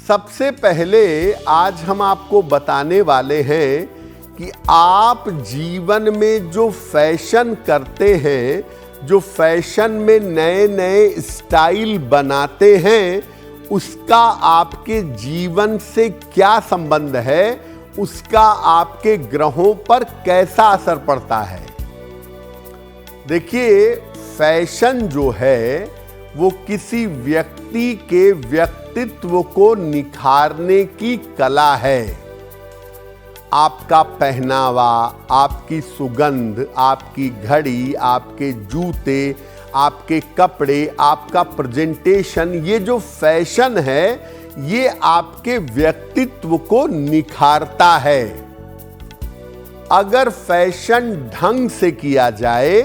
सबसे पहले आज हम आपको बताने वाले हैं कि आप जीवन में जो फैशन करते हैं, जो फैशन में नए नए स्टाइल बनाते हैं, उसका आपके जीवन से क्या संबंध है, उसका आपके ग्रहों पर कैसा असर पड़ता है। देखिए, फैशन जो है वो किसी व्यक्ति के व्यक्तित्व को निखारने की कला है। आपका पहनावा, आपकी सुगंध, आपकी घड़ी, आपके जूते, आपके कपड़े, आपका प्रेजेंटेशन, ये जो फैशन है ये आपके व्यक्तित्व को निखारता है। अगर फैशन ढंग से किया जाए,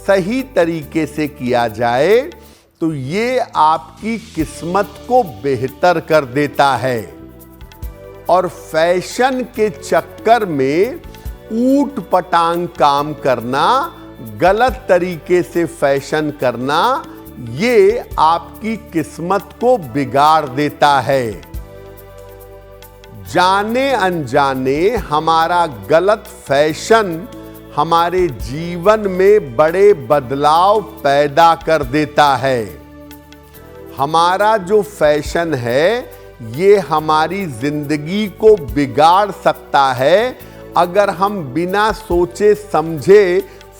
सही तरीके से किया जाए, तो ये आपकी किस्मत को बेहतर कर देता है। और फैशन के चक्कर में ऊट पटांग काम करना, गलत तरीके से फैशन करना, ये आपकी किस्मत को बिगाड़ देता है। जाने अनजाने हमारा गलत फैशन हमारे जीवन में बड़े बदलाव पैदा कर देता है। हमारा जो फैशन है ये हमारी जिंदगी को बिगाड़ सकता है अगर हम बिना सोचे समझे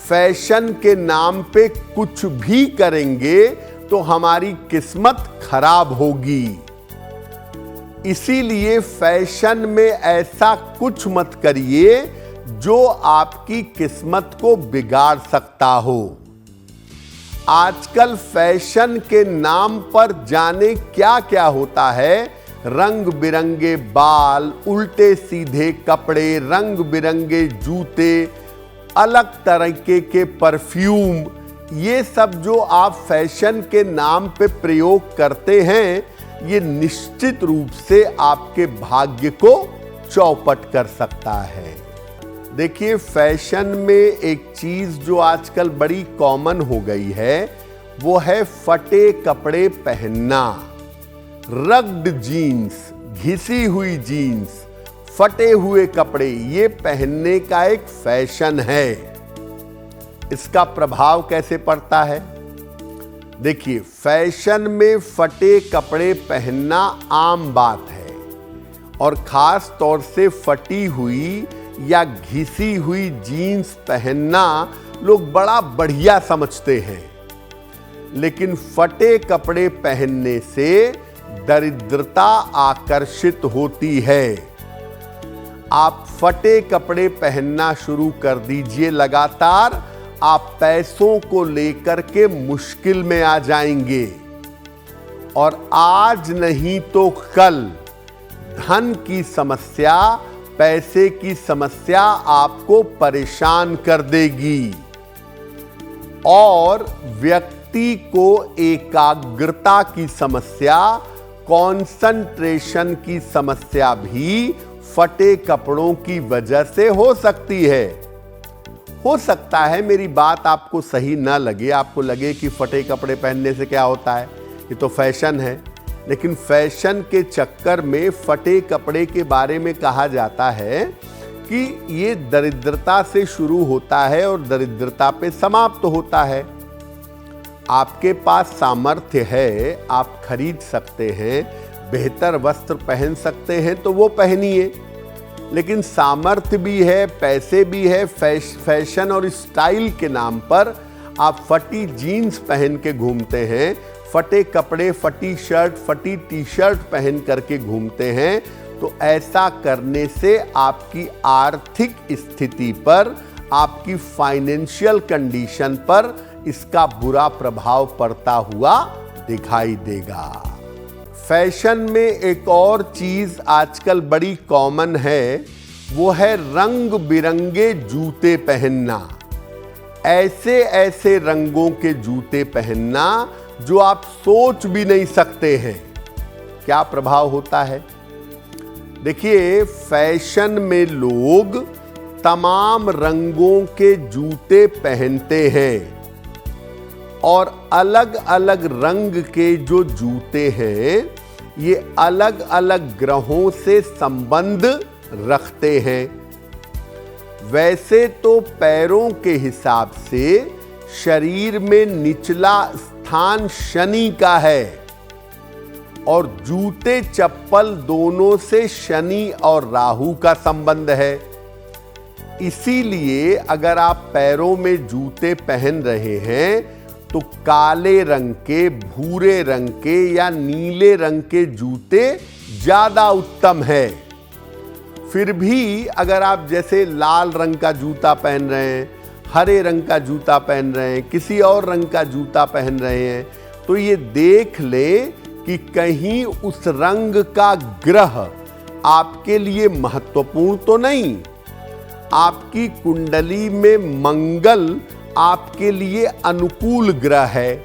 फैशन के नाम पे कुछ भी करेंगे तो हमारी किस्मत खराब होगी। इसीलिए फैशन में ऐसा कुछ मत करिए जो आपकी किस्मत को बिगाड़ सकता हो। आजकल फैशन के नाम पर जाने क्या क्या होता है। रंग बिरंगे बाल, उल्टे सीधे कपड़े, रंग बिरंगे जूते, अलग तरीके के परफ्यूम, ये सब जो आप फैशन के नाम पे प्रयोग करते हैं ये निश्चित रूप से आपके भाग्य को चौपट कर सकता है। देखिए, फैशन में एक चीज जो आजकल बड़ी कॉमन हो गई है वो है फटे कपड़े पहनना। रग्ड जीन्स, घिसी हुई जीन्स, फटे हुए कपड़े, ये पहनने का एक फैशन है। इसका प्रभाव कैसे पड़ता है? देखिए, फैशन में फटे कपड़े पहनना आम बात है और खास तौर से फटी हुई या घिसी हुई जीन्स पहनना लोग बड़ा बढ़िया समझते हैं। लेकिन फटे कपड़े पहनने से दरिद्रता आकर्षित होती है। आप फटे कपड़े पहनना शुरू कर दीजिए लगातार, आप पैसों को लेकर के मुश्किल में आ जाएंगे और आज नहीं तो कल धन की समस्या, पैसे की समस्या आपको परेशान कर देगी और व्यक्ति को एकाग्रता की समस्या, कंसंट्रेशन की समस्या भी फटे कपड़ों की वजह से हो सकती है। हो सकता है मेरी बात आपको सही ना लगे, आपको लगे कि फटे कपड़े पहनने से क्या होता है, ये तो फैशन है। लेकिन फैशन के चक्कर में फटे कपड़े के बारे में कहा जाता है कि ये दरिद्रता से शुरू होता है और दरिद्रता पे समाप्त होता है। आपके पास सामर्थ्य है, आप खरीद सकते हैं, बेहतर वस्त्र पहन सकते हैं तो वो पहनिए। लेकिन सामर्थ्य भी है, पैसे भी है, फैशन और स्टाइल के नाम पर आप फटी जीन्स पहन के घूमते हैं, फटे कपड़े, फटी शर्ट, फटी टी शर्ट पहन करके घूमते हैं, तो ऐसा करने से आपकी आर्थिक स्थिति पर, आपकी फाइनेंशियल कंडीशन पर इसका बुरा प्रभाव पड़ता हुआ दिखाई देगा। फैशन में एक और चीज आजकल बड़ी कॉमन है, वो है रंग बिरंगे जूते पहनना। ऐसे ऐसे रंगों के जूते पहनना जो आप सोच भी नहीं सकते हैं। क्या प्रभाव होता है? देखिए, फैशन में लोग तमाम रंगों के जूते पहनते हैं और अलग अलग रंग के जो जूते हैं ये अलग अलग ग्रहों से संबंध रखते हैं। वैसे तो पैरों के हिसाब से शरीर में निचला स्थान शनि का है और जूते चप्पल दोनों से शनि और राहु का संबंध है। इसीलिए अगर आप पैरों में जूते पहन रहे हैं तो काले रंग के, भूरे रंग के या नीले रंग के जूते ज्यादा उत्तम है। फिर भी अगर आप जैसे लाल रंग का जूता पहन रहे हैं, हरे रंग का जूता पहन रहे हैं, किसी और रंग का जूता पहन रहे हैं, तो ये देख लें कि कहीं उस रंग का ग्रह आपके लिए महत्वपूर्ण तो नहीं। आपकी कुंडली में मंगल आपके लिए अनुकूल ग्रह है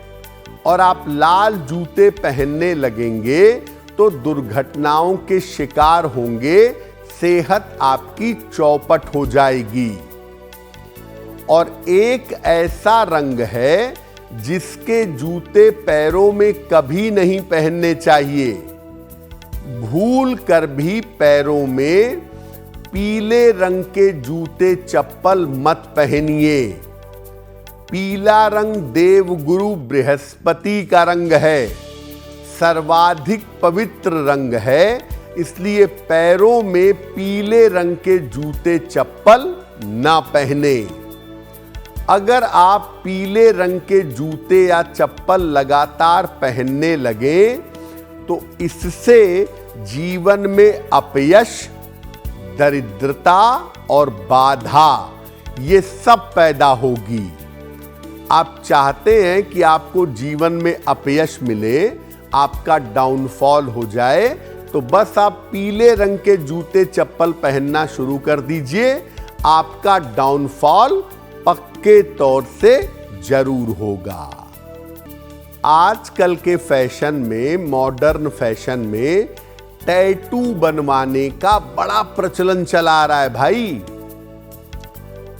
और आप लाल जूते पहनने लगेंगे तो दुर्घटनाओं के शिकार होंगे, सेहत आपकी चौपट हो जाएगी। और एक ऐसा रंग है जिसके जूते पैरों में कभी नहीं पहनने चाहिए। भूल कर भी पैरों में पीले रंग के जूते चप्पल मत पहनिए। पीला रंग देवगुरु बृहस्पति का रंग है, सर्वाधिक पवित्र रंग है, इसलिए पैरों में पीले रंग के जूते चप्पल ना पहने। अगर आप पीले रंग के जूते या चप्पल लगातार पहनने लगे तो इससे जीवन में अपयश, दरिद्रता और बाधा ये सब पैदा होगी। आप चाहते हैं कि आपको जीवन में अपयश मिले, आपका डाउनफॉल हो जाए, तो बस आप पीले रंग के जूते चप्पल पहनना शुरू कर दीजिए। आपका डाउनफॉल पक्के तौर से जरूर होगा। आजकल के फैशन में, मॉडर्न फैशन में टैटू बनवाने का बड़ा प्रचलन चला आ रहा है भाई।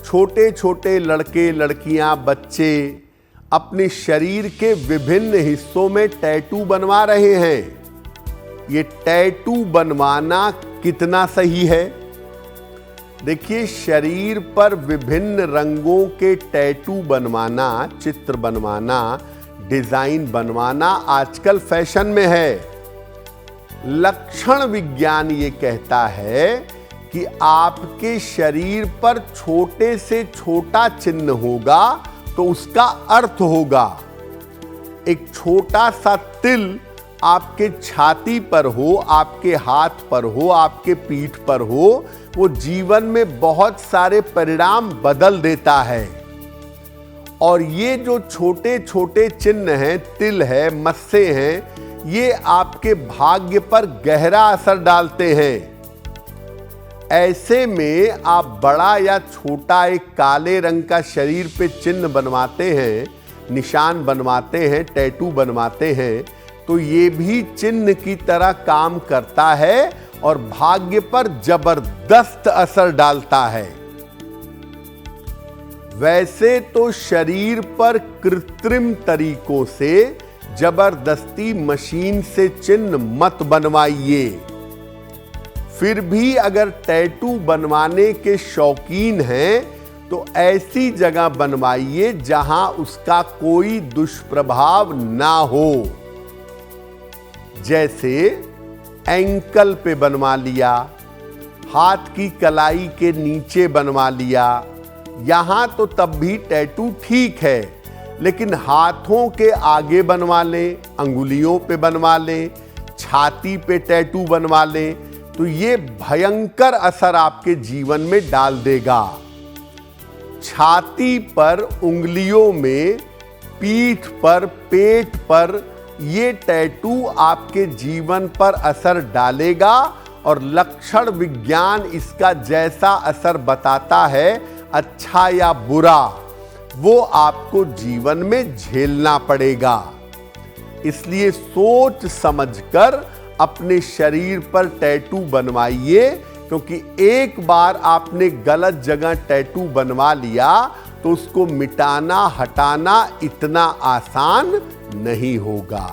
छोटे छोटे लड़के, लड़कियां, बच्चे अपने शरीर के विभिन्न हिस्सों में टैटू बनवा रहे हैं। ये टैटू बनवाना कितना सही है? देखिए, शरीर पर विभिन्न रंगों के टैटू बनवाना, चित्र बनवाना, डिजाइन बनवाना आजकल फैशन में है। लक्षण विज्ञान ये कहता है कि आपके शरीर पर छोटे से छोटा चिन्ह होगा तो उसका अर्थ होगा। एक छोटा सा तिल आपके छाती पर हो, आपके हाथ पर हो, आपके पीठ पर हो, वो जीवन में बहुत सारे परिणाम बदल देता है। और ये जो छोटे छोटे चिन्ह हैं, तिल है, मस्से हैं, ये आपके भाग्य पर गहरा असर डालते हैं। ऐसे में आप बड़ा या छोटा एक काले रंग का शरीर पे चिन्ह बनवाते हैं, निशान बनवाते हैं, टैटू बनवाते हैं, तो ये भी चिन्ह की तरह काम करता है और भाग्य पर जबरदस्त असर डालता है। वैसे तो शरीर पर कृत्रिम तरीकों से जबरदस्ती मशीन से चिन्ह मत बनवाइए। फिर भी अगर टैटू बनवाने के शौकीन हैं तो ऐसी जगह बनवाइए जहां उसका कोई दुष्प्रभाव ना हो। जैसे एंकल पे बनवा लिया, हाथ की कलाई के नीचे बनवा लिया। यहां तो तब भी टैटू ठीक है, लेकिन हाथों के आगे बनवा लें, अंगुलियों पे बनवा लें, छाती पे टैटू बनवा लें, तो ये भयंकर असर आपके जीवन में डाल देगा। छाती पर, उंगलियों में, पीठ पर, पेट पर ये टैटू आपके जीवन पर असर डालेगा और लक्षण विज्ञान इसका जैसा असर बताता है, अच्छा या बुरा, वो आपको जीवन में झेलना पड़ेगा। इसलिए सोच समझकर अपने शरीर पर टैटू बनवाइए, क्योंकि एक बार आपने गलत जगह टैटू बनवा लिया तो उसको मिटाना, हटाना इतना आसान नहीं होगा।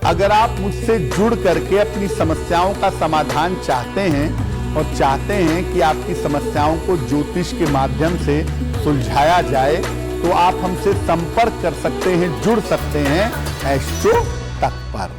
अगर आप मुझसे जुड़ करके अपनी समस्याओं का समाधान चाहते हैं और चाहते हैं कि आपकी समस्याओं को ज्योतिष के माध्यम से सुलझाया जाए, तो आप हमसे संपर्क कर सकते हैं, जुड़ सकते हैं एस्ट्रो तक पर।